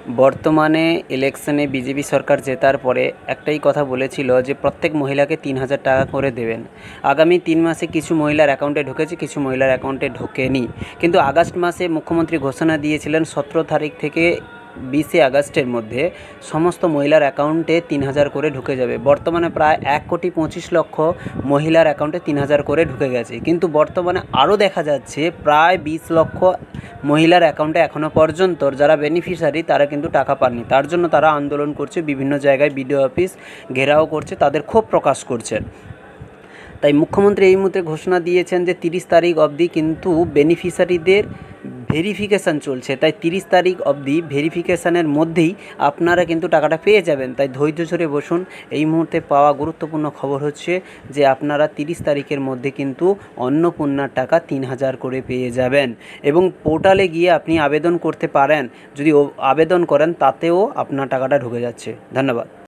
বর্তমানে ইলেকশনে বিজেপি সরকার জেতার পরে একটাই কথা বলেছিল যে প্রত্যেক মহিলাকে 3,000 টাকা করে দেবেন। আগামী 3 মাসে কিছু মহিলার অ্যাকাউন্টে ঢুকেছে, কিছু মহিলার অ্যাকাউন্টে ঢোকেনি। কিন্তু আগস্ট মাসে মুখ্যমন্ত্রী ঘোষণা দিয়েছিলেন 17 তারিখ থেকে 20 আগস্টের মধ্যে সমস্ত মহিলার অ্যাকাউন্টে 3,000 করে ঢুকে যাবে। বর্তমানে প্রায় 1,25,00,000 মহিলার অ্যাকাউন্টে 3,000 করে ঢুকে গেছে। কিন্তু বর্তমানে আরও দেখা যাচ্ছে প্রায় 20 লক্ষ মহিলার অ্যাকাউন্টে এখনও পর্যন্ত যারা বেনিফিশিয়ারি তারা কিন্তু টাকা পাননি। তার জন্য তারা আন্দোলন করছে, বিভিন্ন জায়গায় বিডিও অফিস ঘেরাও করছে, তাদের ক্ষোভ প্রকাশ করছে। তাই মুখ্যমন্ত্রী এই মুহূর্তে ঘোষণা দিয়েছেন যে 30 তারিখ অবধি কিন্তু বেনিফিশিয়ারিদের ভেরিফিকেশান চলছে। তাই 30 তারিখ অবধি ভেরিফিকেশানের মধ্যেই আপনারা কিন্তু টাকাটা পেয়ে যাবেন। তাই ধৈর্য ধরে বসুন। এই মুহূর্তে পাওয়া গুরুত্বপূর্ণ খবর হচ্ছে যে আপনারা 30 তারিখের মধ্যে কিন্তু অন্নপূর্ণার টাকা 3,000 করে পেয়ে যাবেন এবং পোর্টালে গিয়ে আপনি আবেদন করতে পারেন। যদি আবেদন করেন তাতেও আপনার টাকাটা ঢুকে যাচ্ছে। ধন্যবাদ।